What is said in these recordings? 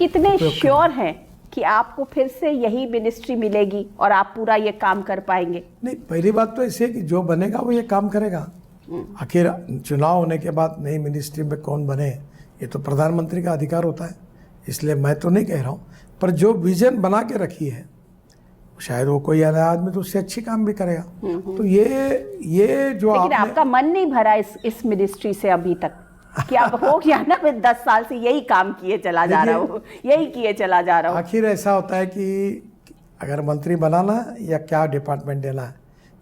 कितने श्योर हैं कि आपको फिर से यही मिनिस्ट्री मिलेगी और आप पूरा ये काम कर पाएंगे? नहीं, पहली बात तो ऐसी है कि जो बनेगा वो ये काम करेगा। आखिर चुनाव होने के बाद नई मिनिस्ट्री में कौन बने ये तो प्रधानमंत्री का अधिकार होता है, इसलिए मैं तो नहीं कह रहा हूँ। पर जो विजन बना के रखी है शायद वो कोई नया आदमी तो उससे अच्छी काम भी करेगा। तो ये जो लेकिन आपका मन नहीं भरा इस मिनिस्ट्री से अभी तक कि आप हो गया ना, मैं 10 साल से यही काम किए चला जा रहा हूँ, यही किए चला जा रहा हूँ। आखिर ऐसा होता है कि अगर मंत्री बनाना या क्या डिपार्टमेंट देना है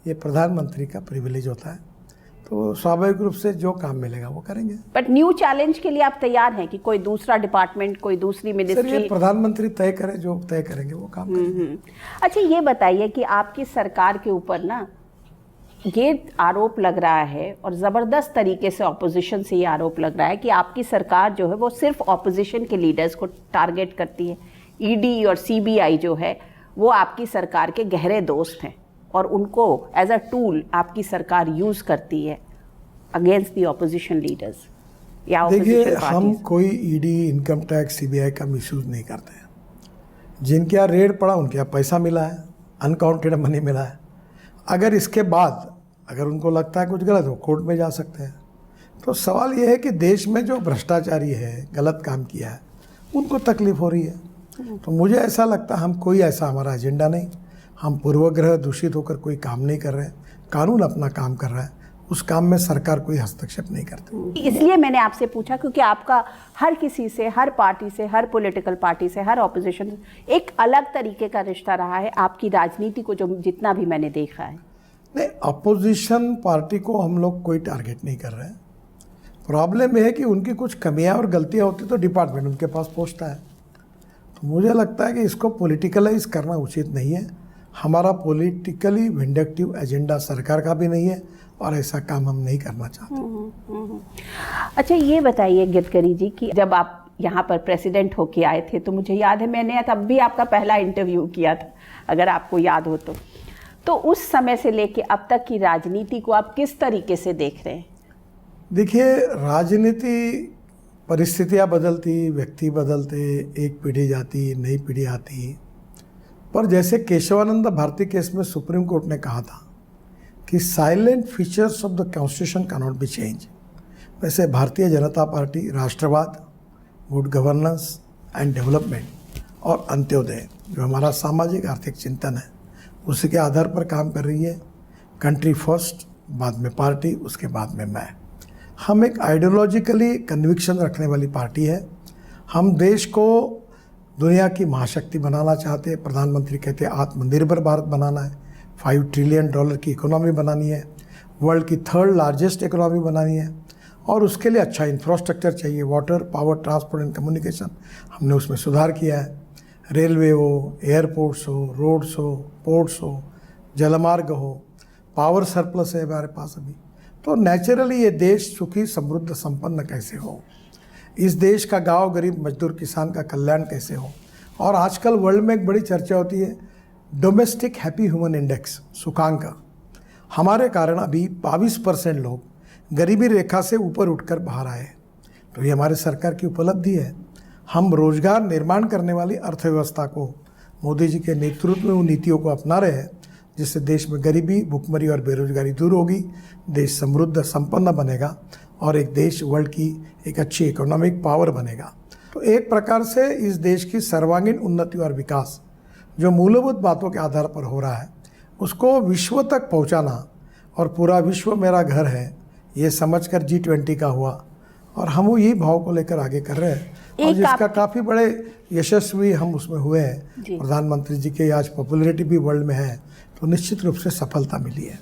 ये प्रधानमंत्री का प्रिविलेज होता है, तो स्वाभाविक रूप से जो काम मिलेगा वो करेंगे। बट न्यू चैलेंज के लिए आप तैयार हैं कि कोई दूसरा डिपार्टमेंट, कोई दूसरी मिनिस्ट्री? ये प्रधानमंत्री तय करे, जो तय करेंगे वो काम करेंगे। अच्छा, ये बताइए कि आपकी सरकार के ऊपर ना ये आरोप लग रहा है और ज़बरदस्त तरीके से ऑपोजिशन से ये आरोप लग रहा है कि आपकी सरकार जो है वो सिर्फ ऑपोजिशन के लीडर्स को टारगेट करती है। ईडी और सीबीआई जो है वो आपकी सरकार के गहरे दोस्त हैं और उनको एज अ टूल आपकी सरकार यूज़ करती है अगेंस्ट दी ऑपोजिशन लीडर्स या ऑपोजिशन देखिए, पार्टीज। हम कोई ईडी, इनकम टैक्स, सीबीआई का मिसयूज नहीं करते हैं। जिनके यहाँ रेड पड़ा उनके यहाँ पैसा मिला है, अनकाउंटेड मनी मिला है। अगर इसके बाद अगर उनको लगता है कुछ गलत हो, कोर्ट में जा सकते हैं। तो सवाल ये है कि देश में जो भ्रष्टाचारी है, गलत काम किया है, उनको तकलीफ हो रही है। तो मुझे ऐसा लगता है हम कोई ऐसा हमारा एजेंडा नहीं, हम पूर्वग्रह दूषित होकर कोई काम नहीं कर रहे हैं। कानून अपना काम कर रहा है, उस काम में सरकार कोई हस्तक्षेप नहीं करती। इसलिए मैंने आपसे पूछा क्योंकि आपका हर किसी से, हर पार्टी से, हर पॉलिटिकल पार्टी से, हर ऑपोजिशन एक अलग तरीके का रिश्ता रहा है आपकी राजनीति को, जो जितना भी मैंने देखा है। नहीं, अपोजिशन पार्टी को हम लोग कोई टारगेट नहीं कर रहे हैं। प्रॉब्लम यह है कि उनकी कुछ कमियां और गलतियां होती तो डिपार्टमेंट उनके पास पहुंचता है। तो मुझे लगता है कि इसको पॉलिटिकलाइज करना उचित नहीं है। हमारा पॉलिटिकली विंडक्टिव एजेंडा सरकार का भी नहीं है और ऐसा काम हम नहीं करना चाहते। अच्छा, ये बताइए गडकरी जी कि जब आप यहाँ पर प्रेसिडेंट होके आए थे तो मुझे याद है मैंने तब भी आपका पहला इंटरव्यू किया था, अगर आपको याद हो तो उस समय से लेके अब तक की राजनीति को आप किस तरीके से देख रहे हैं? देखिए, राजनीति परिस्थितियाँ बदलती, व्यक्ति बदलते, एक पीढ़ी जाती, नई पीढ़ी आती। पर जैसे केशवानंद भारती केस में सुप्रीम कोर्ट ने कहा था कि salient features of the constitution can not be change, वैसे भारतीय जनता पार्टी राष्ट्रवाद, गुड गवर्नेंस एंड डेवलपमेंट और अंत्योदय जो हमारा सामाजिक आर्थिक चिंतन है उसी के आधार पर काम कर रही है। कंट्री फर्स्ट, बाद में पार्टी, उसके बाद में मैं। हम एक आइडियोलॉजिकली कन्विक्शन रखने वाली पार्टी है। हम देश को दुनिया की महाशक्ति बनाना चाहते हैं। प्रधानमंत्री कहते हैं आत्मनिर्भर भारत बनाना है, $5 ट्रिलियन की इकोनॉमी बनानी है, वर्ल्ड की 3rd लार्जेस्ट इकोनॉमी बनानी है और उसके लिए अच्छा इंफ्रास्ट्रक्चर चाहिए, water, power, transport and communication. हमने उसमें सुधार किया है। रेलवे हो, एयरपोर्ट्स हो, रोड्स हो, पोर्ट्स हो, जलमार्ग हो, पावर सरप्लस है हमारे पास अभी। तो नेचुरली ये देश सुखी, समृद्ध, संपन्न कैसे हो, इस देश का गांव, गरीब, मजदूर, किसान का कल्याण कैसे हो। और आजकल वर्ल्ड में एक बड़ी चर्चा होती है डोमेस्टिक हैप्पी ह्यूमन इंडेक्स, सूचकांक। हमारे कारण अभी 22% लोग गरीबी रेखा से ऊपर उठकर बाहर आए। तो ये हमारे सरकार की उपलब्धि है। हम रोजगार निर्माण करने वाली अर्थव्यवस्था को मोदी जी के नेतृत्व में उन नीतियों को अपना रहे हैं जिससे देश में गरीबी, भुखमरी और बेरोजगारी दूर होगी, देश समृद्ध, संपन्न बनेगा और एक देश वर्ल्ड की एक अच्छी इकोनॉमिक पावर बनेगा। तो एक प्रकार से इस देश की सर्वांगीण उन्नति और विकास जो मूलभूत बातों के आधार पर हो रहा है उसको विश्व तक पहुंचाना और पूरा विश्व मेरा घर है ये समझकर G20 का हुआ और हम यही भाव को लेकर आगे कर रहे हैं और जिसका काफ़ी बड़े यशस्वी हम उसमें हुए हैं। प्रधानमंत्री जी के आज पॉपुलैरिटी भी वर्ल्ड में है, तो निश्चित रूप से सफलता मिली है।